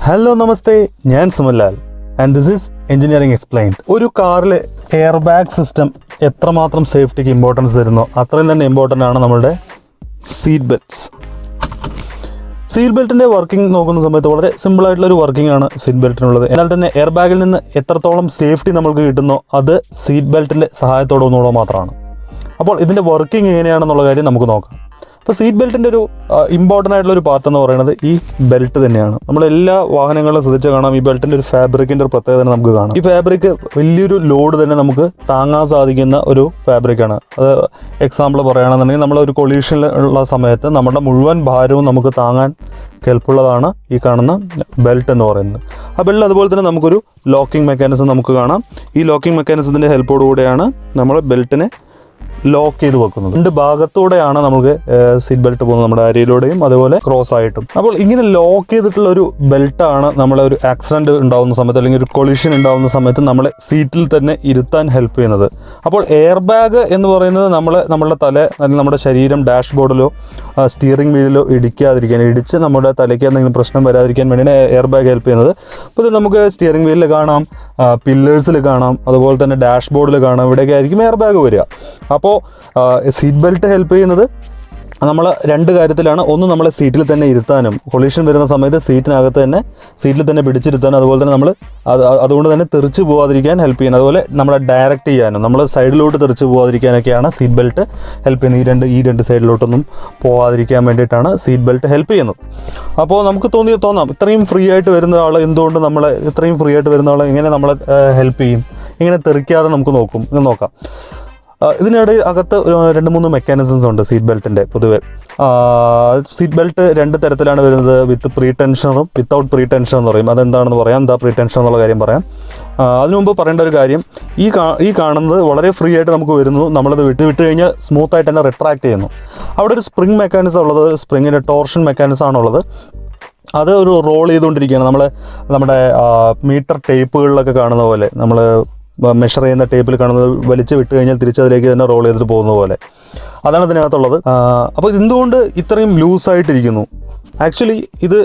Hello നമസ്തേ, ഞാൻ Sumanlal and this is engineering explained. ഒരു കാറിലെ എയർ ബാഗ് സിസ്റ്റം എത്രമാത്രം സേഫ്റ്റിക്ക് ഇമ്പോർട്ടൻസ് തരുന്നോ അത്രയും തന്നെ ഇമ്പോർട്ടൻ്റ് ആണ് നമ്മുടെ സീറ്റ് ബെൽറ്റ്സ്. സീറ്റ് ബെൽറ്റിൻ്റെ വർക്കിംഗ് നോക്കുന്ന സമയത്ത് വളരെ സിമ്പിളായിട്ടുള്ളൊരു വർക്കിംഗ് ആണ് സീറ്റ് ബെൽറ്റിനുള്ളത്. എന്നാൽ തന്നെ എയർ ബാഗിൽ നിന്ന് എത്രത്തോളം സേഫ്റ്റി നമുക്ക് കിട്ടുന്നോ അത് സീറ്റ് ബെൽറ്റിൻ്റെ സഹായത്തോടുകൂടെ മാത്രമാണ്. അപ്പോൾ ഇതിൻ്റെ വർക്കിംഗ് എങ്ങനെയാണെന്നുള്ള കാര്യം നമുക്ക് നോക്കാം. അപ്പോൾ സീറ്റ് ബെൽറ്റിൻ്റെ ഒരു ഇമ്പോർട്ടൻ്റ് ആയിട്ടുള്ളൊരു പാർട്ട് എന്ന് പറയുന്നത് ഈ ബെൽറ്റ് തന്നെയാണ്. നമ്മളെല്ലാ വാഹനങ്ങളിലും ശ്രദ്ധിച്ച് കാണാം, ഈ ബെൽറ്റിൻ്റെ ഒരു ഫാബ്രിക്കിൻ്റെ ഒരു പ്രത്യേകത തന്നെ നമുക്ക് കാണാം. ഈ ഫാബ്രിക് വലിയൊരു ലോഡ് തന്നെ നമുക്ക് താങ്ങാൻ സാധിക്കുന്ന ഒരു ഫാബ്രിക്കാണ്. അത് എക്സാമ്പിൾ പറയുകയാണെന്നുണ്ടെങ്കിൽ നമ്മളൊരു കൊളീഷനിൽ ഉള്ള സമയത്ത് നമ്മുടെ മുഴുവൻ ഭാരവും നമുക്ക് താങ്ങാൻ കെൽപ്പുള്ളതാണ് ഈ കാണുന്ന ബെൽറ്റ് എന്ന് പറയുന്നത്. ആ ബെൽറ്റ് അതുപോലെ തന്നെ നമുക്കൊരു ലോക്കിംഗ് മെക്കാനിസം നമുക്ക് കാണാം. ഈ ലോക്കിംഗ് മെക്കാനിസത്തിൻ്റെ ഹെൽപ്പോടുകൂടെയാണ് നമ്മൾ ബെൽറ്റിനെ ലോക്ക് ചെയ്ത് വെക്കുന്നത്. രണ്ട് ഭാഗത്തൂടെയാണ് നമുക്ക് സീറ്റ് ബെൽറ്റ് പോകുന്നത്, നമ്മുടെ അരിയിലൂടെയും അതുപോലെ ക്രോസ് ആയിട്ടും. അപ്പോൾ ഇങ്ങനെ ലോക്ക് ചെയ്തിട്ടുള്ള ഒരു ബെൽറ്റാണ് നമ്മളെ ഒരു ആക്സിഡൻറ്റ് ഉണ്ടാകുന്ന സമയത്ത് അല്ലെങ്കിൽ ഒരു കൊളിഷൻ ഉണ്ടാകുന്ന സമയത്ത് നമ്മളെ സീറ്റിൽ തന്നെ ഇരുത്താൻ ഹെൽപ്പ് ചെയ്യുന്നത്. അപ്പോൾ എയർ ബാഗ് എന്ന് പറയുന്നത് നമ്മളുടെ തല അല്ലെങ്കിൽ നമ്മുടെ ശരീരം ഡാഷ്ബോർഡിലോ സ്റ്റിയറിംഗ് വീലിലോ ഇടിച്ച് നമ്മുടെ തലയ്ക്ക് എന്തെങ്കിലും പ്രശ്നം വരാതിരിക്കാൻ വേണ്ടിയാണ് എയർ ബാഗ് ഹെൽപ്പ് ചെയ്യുന്നത്. അപ്പോൾ ഇത് നമുക്ക് സ്റ്റിയറിംഗ് വീലിൽ കാണാം, പില്ലേഴ്സിൽ കാണാം, അതുപോലെ തന്നെ ഡാഷ്ബോർഡിൽ കാണാം. ഇവിടെയൊക്കെ ആയിരിക്കും എയർ ബാഗ് വരിക. അപ്പോൾ സീറ്റ് ബെൽറ്റ് ഹെൽപ്പ് ചെയ്യുന്നത് നമ്മൾ രണ്ട് കാര്യത്തിലാണ്. ഒന്ന്, നമ്മളെ സീറ്റിൽ തന്നെ ഇരുത്താനും, കൊളീഷൻ വരുന്ന സമയത്ത് സീറ്റിൽ തന്നെ പിടിച്ചിരുത്താനും, അതുപോലെ തന്നെ നമ്മൾ അതുകൊണ്ട് തന്നെ തെറിച്ച് പോകാതിരിക്കാൻ ഹെൽപ്പ് ചെയ്യുന്നത്. അതുപോലെ നമ്മളെ ഡയറക്റ്റ് ചെയ്യാനും, നമ്മൾ സൈഡിലോട്ട് തെറിച്ച് പോകാതിരിക്കാനൊക്കെയാണ് സീറ്റ് ബെൽറ്റ് ഹെൽപ്പ് ചെയ്യുന്നത്. ഈ രണ്ട് സൈഡിലോട്ടൊന്നും പോകാതിരിക്കാൻ വേണ്ടിയിട്ടാണ് സീറ്റ് ബെൽറ്റ് ഹെൽപ്പ് ചെയ്യുന്നത്. അപ്പോൾ നമുക്ക് തോന്നാം, ഇത്രയും ഫ്രീ ആയിട്ട് വരുന്ന ആൾ എന്തുകൊണ്ട് ഇത്രയും ഫ്രീ ആയിട്ട് വരുന്ന ആൾ എങ്ങനെ നമ്മളെ ഹെൽപ്പ് ചെയ്യും, ഇങ്ങനെ തെറിക്കാതെ നമുക്ക് നോക്കാം. ഇതിനിടെ അകത്ത് 2-3 മെക്കാനിസംസ് ഉണ്ട് സീറ്റ് ബെൽറ്റിൻ്റെ. പൊതുവെ സീറ്റ് ബെൽറ്റ് രണ്ട് തരത്തിലാണ് വരുന്നത്, വിത്ത് പ്രീ ടെൻഷനും വിത്തൗട്ട് പ്രീ ടെൻഷൻ എന്ന് പറയും. അതെന്താണെന്ന് പറയാം, എന്താ പ്രീ ടെൻഷൻ എന്നുള്ള കാര്യം പറയാം. അതിനു മുമ്പ് പറയേണ്ട ഒരു കാര്യം, ഈ കാണുന്നത് വളരെ ഫ്രീ ആയിട്ട് നമുക്ക് വരുന്നു. നമ്മളത് വിട്ട് കഴിഞ്ഞാൽ സ്മൂത്തായിട്ട് തന്നെ റിട്രാക്ട് ചെയ്യുന്നു. അവിടെ ഒരു സ്പ്രിങ് മെക്കാനിസം ഉള്ളത്, സ്പ്രിങ്ങിൻ്റെ ടോർഷൻ മെക്കാനിസം ആണുള്ളത്. അത് ഒരു റോൾ ചെയ്തുകൊണ്ടിരിക്കുകയാണ്. നമ്മുടെ മീറ്റർ ടേപ്പുകളിലൊക്കെ കാണുന്ന പോലെ, നമ്മൾ മെഷർ ചെയ്യുന്ന ടേപ്പിൽ കാണുന്നത് വലിച്ച് വിട്ട് കഴിഞ്ഞാൽ തിരിച്ചതിലേക്ക് തന്നെ റോൾ ചെയ്തിട്ട് പോകുന്ന പോലെ, അതാണ് ഇതിനകത്തുള്ളത്. അപ്പോൾ എന്തുകൊണ്ട് ഇത്രയും ലൂസായിട്ടിരിക്കുന്നു? ആക്ച്വലി ഇത്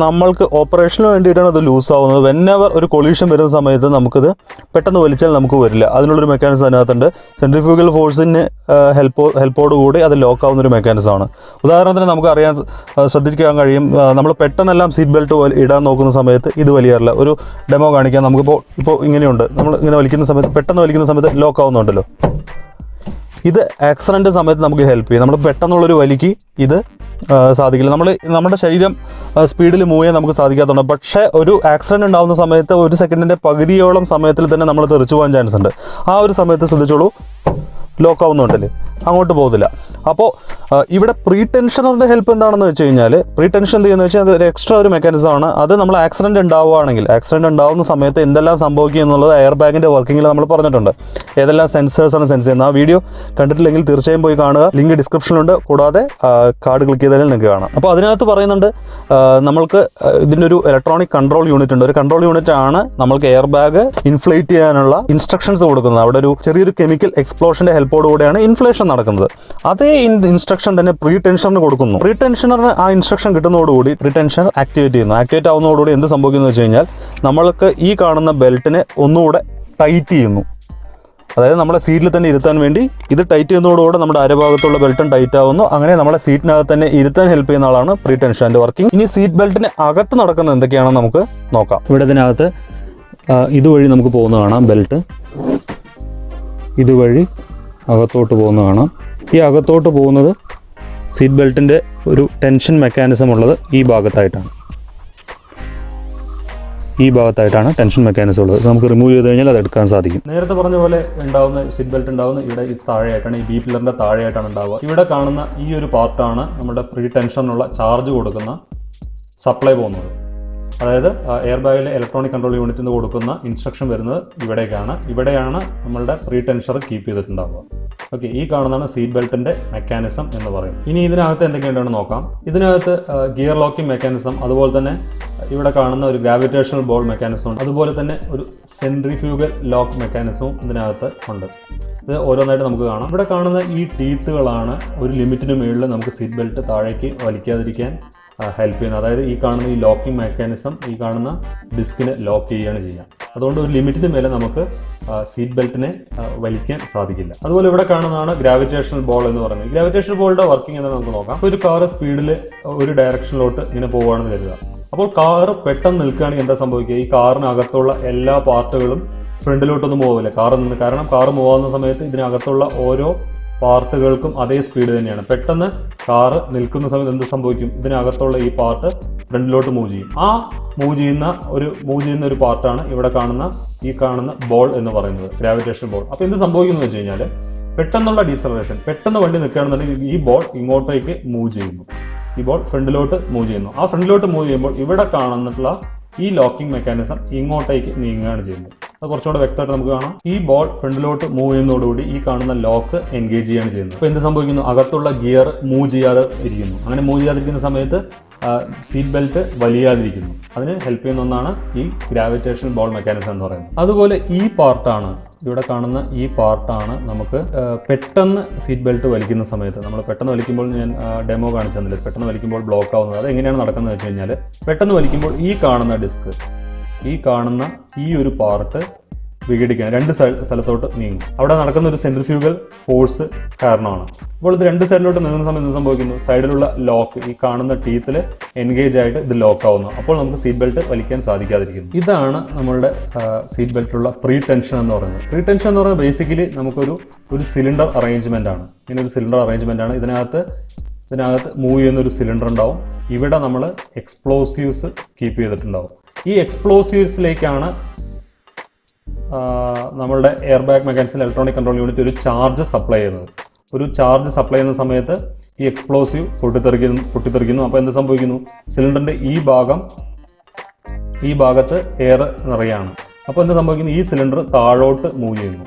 നമ്മൾക്ക് ഓപ്പറേഷന് വേണ്ടിയിട്ടാണ് അത് ലൂസാവുന്നത്. വെന്നെവർ ഒരു കൊളീഷൻ വരുന്ന സമയത്ത് നമുക്കിത് പെട്ടെന്ന് വലിച്ചാൽ നമുക്ക് വരില്ല. അതിനുള്ളൊരു മെക്കാനിസം അതിനകത്തുണ്ട്. സെൻട്രിഫ്യൂഗൽ ഫോഴ്സിന് ഹെൽപ്പോടുകൂടി അത് ലോക്കാവുന്നൊരു മെക്കാനിസമാണ്. ഉദാഹരണത്തിന് നമുക്കറിയാൻ ശ്രദ്ധിക്കാൻ കഴിയും, നമ്മൾ പെട്ടെന്നെല്ലാം സീറ്റ് ബെൽറ്റ് ഇടാൻ നോക്കുന്ന സമയത്ത് ഇത് വലിയാറില്ല. ഒരു ഡെമോ കാണിക്കാൻ നമുക്കിപ്പോൾ ഇങ്ങനെയുണ്ട്. നമ്മൾ ഇങ്ങനെ പെട്ടെന്ന് വലിക്കുന്ന സമയത്ത് ലോക്കാവുന്നുണ്ടല്ലോ. ഇത് ആക്സിഡൻറ്റ് സമയത്ത് നമുക്ക് ഹെൽപ്പ് ചെയ്യും. നമ്മൾ പെട്ടെന്നുള്ളൊരു വലിക്ക് ഇത് സാധിക്കില്ല. നമ്മുടെ ശരീരം സ്പീഡിൽ മൂവ് ചെയ്യാൻ നമുക്ക് സാധിക്കാത്തതുണ്ട്. പക്ഷേ ഒരു ആക്സിഡൻറ്റ് ഉണ്ടാകുന്ന സമയത്ത് 1 സെക്കൻഡിൻ്റെ പകുതിയോളം സമയത്തിൽ തന്നെ നമ്മൾ തെറിച്ചു പോകാൻ ചാൻസ് ഉണ്ട്. ആ ഒരു സമയത്ത് ശ്രദ്ധിച്ചോളൂ, ലോക്കാവുന്നുണ്ടല്ലേ, അങ്ങോട്ട് പോകുന്നില്ല. അപ്പോൾ ഇവിടെ പ്രീ ടെൻഷനറിൻ്റെ ഹെൽപ്പ് എന്താണെന്ന് വെച്ച് കഴിഞ്ഞാൽ, പ്രീ ടെൻഷൻ എന്ത് ചെയ്യുന്നത് വെച്ചാൽ അത് ഒരു എക്സ്ട്രാ ഒരു മെക്കാനിസമാണ്. അത് നമ്മൾ ആക്സിഡൻറ്റ് ഉണ്ടാവുന്ന സമയത്ത് എന്തെല്ലാം സംഭവിക്കും എന്നുള്ളത് എയർ ബാഗിൻ്റെ വർക്കിങ്ങിൽ നമ്മൾ പറഞ്ഞിട്ടുണ്ട്. ഏതെല്ലാം സെൻസേഴ്സാണ് സെൻസ് ചെയ്യുന്നത്. ആ വീഡിയോ കണ്ടിട്ടില്ലെങ്കിൽ തീർച്ചയായും പോയി കാണുക, ലിങ്ക് ഡിസ്ക്രിപ്ഷനിലുണ്ട്. കൂടാതെ കാർഡ് ക്ലിക്ക് ചെയ്താലും നിങ്ങൾക്ക് കാണാം. അപ്പോൾ അതിനകത്ത് പറയുന്നുണ്ട്, നമ്മൾക്ക് ഇതിൻ്റെ ഒരു ഇലക്ട്രോണിക് കൺട്രോൾ യൂണിറ്റ് ഉണ്ട്. ഒരു കൺട്രോൾ യൂണിറ്റ് ആണ് നമ്മൾക്ക് എയർ ബാഗ് ഇൻഫ്ലേറ്റ് ചെയ്യാനുള്ള ഇൻസ്ട്രക്ഷൻസ് കൊടുക്കുന്നത്. അവിടെ ഒരു ചെറിയൊരു കെമിക്കൽ എക്സ്പ്ലോഷൻ്റെ ഹെൽപ്പോടുകൂടെയാണ് ഇൻഫ്ലേഷൻ നടക്കുന്നത്. അതേ ഇൻസ്ട്രക്ഷൻ തന്നെ പ്രീ ടെൻഷനറിന് കൊടുക്കുന്നു. പ്രീ ടെൻഷനറിന് ആ ഇൻസ്ട്രക്ഷൻ കിട്ടുന്നതോടുകൂടി പ്രീ ടെൻഷനർ ആക്ടിവേറ്റ് ആവുന്നതോടുകൂടി എന്ത് സംഭവിക്കുന്നു വെച്ച് കഴിഞ്ഞാൽ, നമ്മൾക്ക് ഈ കാണുന്ന ബെൽറ്റിനെ ഒന്നുകൂടെ ടൈറ്റ് ചെയ്യുന്നു. അതായത് നമ്മളെ സീറ്റിൽ തന്നെ ഇരുത്താൻ വേണ്ടി ഇത് ടൈറ്റ് ചെയ്യുന്നതോടുകൂടെ നമ്മുടെ അരഭാഗത്തുള്ള ബെൽറ്റും ടൈറ്റ് ആവുന്നു. അങ്ങനെ നമ്മളെ സീറ്റിനകത്ത് തന്നെ ഇരുത്താൻ ഹെൽപ്പ് ചെയ്യുന്ന ആളാണ് പ്രീ ടെൻഷൻ്റെ വർക്കിംഗ്. ഇനി സീറ്റ് ബെൽറ്റിന് അകത്ത് നടക്കുന്നത് എന്തൊക്കെയാണെന്ന് നമുക്ക് നോക്കാം. ഇവിടെ ഇതിനകത്ത് ഇതുവഴി നമുക്ക് പോകുന്ന കാണാം. ബെൽറ്റ് ഇതുവഴി അകത്തോട്ട് പോകുന്ന കാണാം. ഈ അകത്തോട്ട് പോകുന്നത് സീറ്റ് ബെൽറ്റിൻ്റെ ഒരു ടെൻഷൻ മെക്കാനിസം ഉള്ളത് ഈ ഭാഗത്തായിട്ടാണ് ടെൻഷൻ മെക്കാനിസം ഉള്ളത്. നമുക്ക് റിമൂവ് ചെയ്ത് കഴിഞ്ഞാൽ അത് എടുക്കാൻ സാധിക്കും. നേരത്തെ പറഞ്ഞ പോലെ സീറ്റ് ബെൽറ്റ് ഉണ്ടാവുന്ന ഇവിടെ ഈ താഴെയായിട്ടാണ്, ഈ ബി പില്ലറിൻ്റെ താഴെയായിട്ടാണ് ഉണ്ടാവുക. ഇവിടെ കാണുന്ന ഈ ഒരു പാർട്ടാണ് നമ്മുടെ പ്രീ ടെൻഷനുള്ള ചാർജ് കൊടുക്കുന്ന സപ്ലൈ പോകുന്നത്. അതായത് എയർ ബാഗിലെ ഇലക്ട്രോണിക് കൺട്രോൾ യൂണിറ്റിൽ നിന്ന് കൊടുക്കുന്ന ഇൻസ്ട്രക്ഷൻ വരുന്നത് ഇവിടെയാണ് നമ്മളുടെ പ്രീ ടെൻഷർ കീപ്പ് ചെയ്തിട്ടുണ്ടാവുക. ഓക്കെ, ഈ കാണുന്നതാണ് സീറ്റ് ബെൽറ്റിൻ്റെ മെക്കാനിസം എന്ന് പറയും. ഇനി ഇതിനകത്ത് എന്തൊക്കെയുണ്ടെന്ന് നോക്കാം. ഇതിനകത്ത് ഗിയർ ലോക്കിംഗ് മെക്കാനിസം, അതുപോലെ തന്നെ ഇവിടെ കാണുന്ന ഒരു ഗ്രാവിറ്റേഷണൽ ബോൾ മെക്കാനിസം ഉണ്ട്. അതുപോലെ തന്നെ ഒരു സെൻട്രിഫ്യൂഗൽ ലോക്ക് മെക്കാനിസവും ഇതിനകത്ത് ഉണ്ട്. ഇത് ഓരോന്നായിട്ട് നമുക്ക് കാണാം. ഇവിടെ കാണുന്ന ഈ ടീത്തുകളാണ് ഒരു ലിമിറ്റിന് മുകളിൽ നമുക്ക് സീറ്റ് ബെൽറ്റ് താഴേക്ക് വലിക്കാതിരിക്കാൻ ഹെൽപ്പ് ചെയ്യുന്നത്. അതായത് ഈ കാണുന്ന ഈ ലോക്കിംഗ് മെക്കാനിസം ഈ കാണുന്ന ഡിസ്കിനെ ലോക്ക് ചെയ്യുകയാണ് ചെയ്യുക. അതുകൊണ്ട് ഒരു ലിമിറ്റിന് മേലെ നമുക്ക് സീറ്റ് ബെൽറ്റിനെ വലിക്കാൻ സാധിക്കില്ല. അതുപോലെ ഇവിടെ കാണുന്നതാണ് ഗ്രാവിറ്റേഷണൽ ബോൾ എന്ന് പറയുന്നത്. ഗ്രാവിറ്റേഷണൽ ബോളിന്റെ വർക്കിംഗ് എന്താണെന്ന് നമുക്ക് നോക്കാം. ഒരു കാറ് സ്പീഡിൽ ഒരു ഡയറക്ഷനിലോട്ട് ഇങ്ങനെ പോവുകയാണെന്ന് കരുതുക. അപ്പോൾ കാറ് പെട്ടെന്ന് നിൽക്കുകയാണെങ്കിൽ എന്താ സംഭവിക്കുക? ഈ കാറിനകത്തുള്ള എല്ലാ പാർട്ടുകളും ഫ്രണ്ടിലോട്ടൊന്നും പോവില്ല കാറിൽ നിന്ന്. കാരണം കാറ് മൂവാകുന്ന സമയത്ത് ഇതിനകത്തുള്ള ഓരോ പാർട്ടുകൾക്കും അതേ സ്പീഡ് തന്നെയാണ്. പെട്ടെന്ന് കാറ് നിൽക്കുന്ന സമയത്ത് എന്ത് സംഭവിക്കും? ഇതിനകത്തുള്ള ഈ പാർട്ട് ഫ്രണ്ടിലോട്ട് മൂവ് ചെയ്യും. ആ മൂവ് ചെയ്യുന്ന ഒരു പാർട്ടാണ് ഇവിടെ കാണുന്ന ബോൾ എന്ന് പറയുന്നത്, ഗ്രാവിറ്റേഷൻ ബോൾ. അപ്പോൾ എന്ത് സംഭവിക്കുന്നു വെച്ച് കഴിഞ്ഞാൽ പെട്ടെന്നുള്ള ഡീസലറേഷൻ, പെട്ടെന്ന് വണ്ടി നിൽക്കുകയാണെന്നുണ്ടെങ്കിൽ ഈ ബോൾ ഇങ്ങോട്ടേക്ക് മൂവ് ചെയ്യുന്നു, ഈ ബോൾ ഫ്രണ്ടിലോട്ട് മൂവ് ചെയ്യുന്നു. ആ ഫ്രണ്ടിലോട്ട് മൂവ് ചെയ്യുമ്പോൾ ഇവിടെ കാണുന്നിട്ടുള്ള ഈ ലോക്കിംഗ് മെക്കാനിസം ഇങ്ങോട്ടേക്ക് നീങ്ങുകയാണ് ചെയ്യുന്നത്. അത് കുറച്ചുകൂടെ വ്യക്തമായിട്ട് നമുക്ക് കാണാം. ഈ ബോൾ ഫ്രണ്ടിലോട്ട് മൂവ് ചെയ്യുന്നതോടുകൂടി ഈ കാണുന്ന ലോക്ക് എൻഗേജ് ചെയ്യാണ് ചെയ്യുന്നത്. അപ്പോൾ എന്ത് സംഭവിക്കുന്നു? അകത്തുള്ള ഗിയർ മൂവ് ചെയ്യാതെ ഇരിക്കുന്നു. അങ്ങനെ മൂവ് ചെയ്യാതിരിക്കുന്ന സമയത്ത് സീറ്റ് ബെൽറ്റ് വലിയാതിരിക്കുന്നു. അതിന് ഹെൽപ്പ് ചെയ്യുന്ന ഒന്നാണ് ഈ ഗ്രാവിറ്റേഷൻ ബോൾ മെക്കാനിസം എന്ന് പറയുന്നത്. അതുപോലെ ഈ പാർട്ടാണ്, ഇവിടെ കാണുന്ന ഈ പാർട്ടാണ് നമുക്ക് പെട്ടെന്ന് സീറ്റ് ബെൽറ്റ് വലിക്കുന്ന സമയത്ത്, നമ്മൾ പെട്ടെന്ന് വലിക്കുമ്പോൾ ഞാൻ ഡെമോ കാണിച്ചു തന്നില്ല, പെട്ടെന്ന് വലിക്കുമ്പോൾ ബ്ലോക്ക് ആവുന്നത്. അത് എങ്ങനെയാണ് നടക്കുന്നത് വെച്ച് കഴിഞ്ഞാൽ പെട്ടെന്ന് വലിക്കുമ്പോൾ ഈ കാണുന്ന ഡിസ്ക്, ഈ കാണുന്ന ഈ ഒരു പാർട്ട് വിഘടിക്കാൻ രണ്ട് സ്ഥലത്തോട്ട് നീങ്ങും. അവിടെ നടക്കുന്ന ഒരു സെൻട്രിഫ്യൂഗൽ ഫോഴ്സ് കാരണമാണ്. അപ്പോൾ ഇത് രണ്ട് സൈഡിലോട്ട് നീങ്ങുന്ന സമയത്ത് സംഭവിക്കുന്നു? സൈഡിലുള്ള ലോക്ക്, ഈ കാണുന്ന ടീത്തിൽ എൻഗേജ് ആയിട്ട് ഇത് ലോക്ക് ആവുന്നു. അപ്പോൾ നമുക്ക് സീറ്റ് ബെൽറ്റ് വലിക്കാൻ സാധിക്കാതിരിക്കുന്നു. ഇതാണ് നമ്മളുടെ സീറ്റ് ബെൽറ്റിലുള്ള പ്രീ ടെൻഷൻ എന്ന് പറയുന്നത്. പ്രീ ടെൻഷൻ എന്ന് പറയുന്നത് ബേസിക്കലി നമുക്കൊരു സിലിണ്ടർ അറേഞ്ച്മെന്റ് ആണ്. ഇങ്ങനെ ഒരു സിലിണ്ടർ അറേഞ്ച്മെന്റ് ആണ്. ഇതിനകത്ത് മൂവ് ചെയ്യുന്ന ഒരു സിലിണ്ടർ ഉണ്ടാവും. ഇവിടെ നമ്മൾ എക്സ്പ്ലോസീവ്സ് കീപ്പ് ചെയ്തിട്ടുണ്ടാവും. ഈ എക്സ്പ്ലോസീവ്സിലേക്കാണ് നമ്മളുടെ എയർ ബാഗ് മെക്കാനിക്സിൽ ഇലക്ട്രോണിക് കൺട്രോൾ യൂണിറ്റ് ഒരു ചാർജ് സപ്ലൈ ചെയ്യുന്നത്. ഒരു ചാർജ് സപ്ലൈ ചെയ്യുന്ന സമയത്ത് ഈ എക്സ്പ്ലോസീവ് പൊട്ടിത്തെറിക്കുന്നു. അപ്പോൾ എന്ത് സംഭവിക്കുന്നു? സിലിണ്ടറിന്റെ ഈ ഭാഗത്ത് എയർ നിറയാണ്. അപ്പോൾ എന്ത് സംഭവിക്കുന്നു? ഈ സിലിണ്ടർ താഴോട്ട് മൂവ് ചെയ്യുന്നു.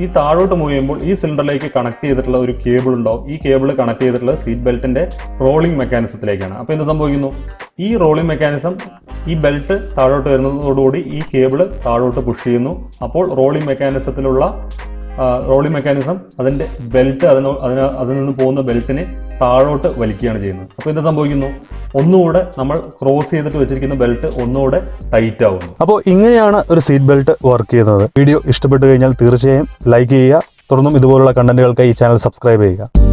ഈ താഴോട്ട് മൂവ് ചെയ്യുമ്പോൾ ഈ സിലിണ്ടറിലേക്ക് കണക്ട് ചെയ്തിട്ടുള്ള ഒരു കേബിൾ ഉണ്ടാവും. ഈ കേബിൾ കണക്ട് ചെയ്തിട്ടുള്ള സീറ്റ് ബെൽറ്റിന്റെ റോളിംഗ് മെക്കാനിസത്തിലേക്കാണ്. അപ്പോൾ എന്ത് സംഭവിക്കുന്നു? ഈ റോളിംഗ് മെക്കാനിസം, ഈ ബെൽറ്റ് താഴോട്ട് വരുന്നതോടുകൂടി ഈ കേബിൾ താഴോട്ട് പുഷ് ചെയ്യുന്നു. അപ്പോൾ റോളിംഗ് മെക്കാനിസം അതിന്റെ ബെൽറ്റ് അതിൽ നിന്ന് പോകുന്ന ബെൽറ്റിനെ താഴോട്ട് വലിക്കുകയാണ് ചെയ്യുന്നത്. അപ്പോൾ എന്ത് സംഭവിക്കുന്നു? ഒന്നുകൂടെ നമ്മൾ ക്രോസ് ചെയ്തിട്ട് വെച്ചിരിക്കുന്ന ബെൽറ്റ് ഒന്നുകൂടെ ടൈറ്റ് ആവുന്നു. അപ്പോൾ ഇങ്ങനെയാണ് ഒരു സീറ്റ് ബെൽറ്റ് വർക്ക് ചെയ്യുന്നത്. വീഡിയോ ഇഷ്ടപ്പെട്ടു കഴിഞ്ഞാൽ തീർച്ചയായും ലൈക്ക് ചെയ്യുക. തുടർന്നും ഇതുപോലുള്ള കണ്ടന്റുകൾക്ക് ഈ ചാനൽ സബ്സ്ക്രൈബ് ചെയ്യുക.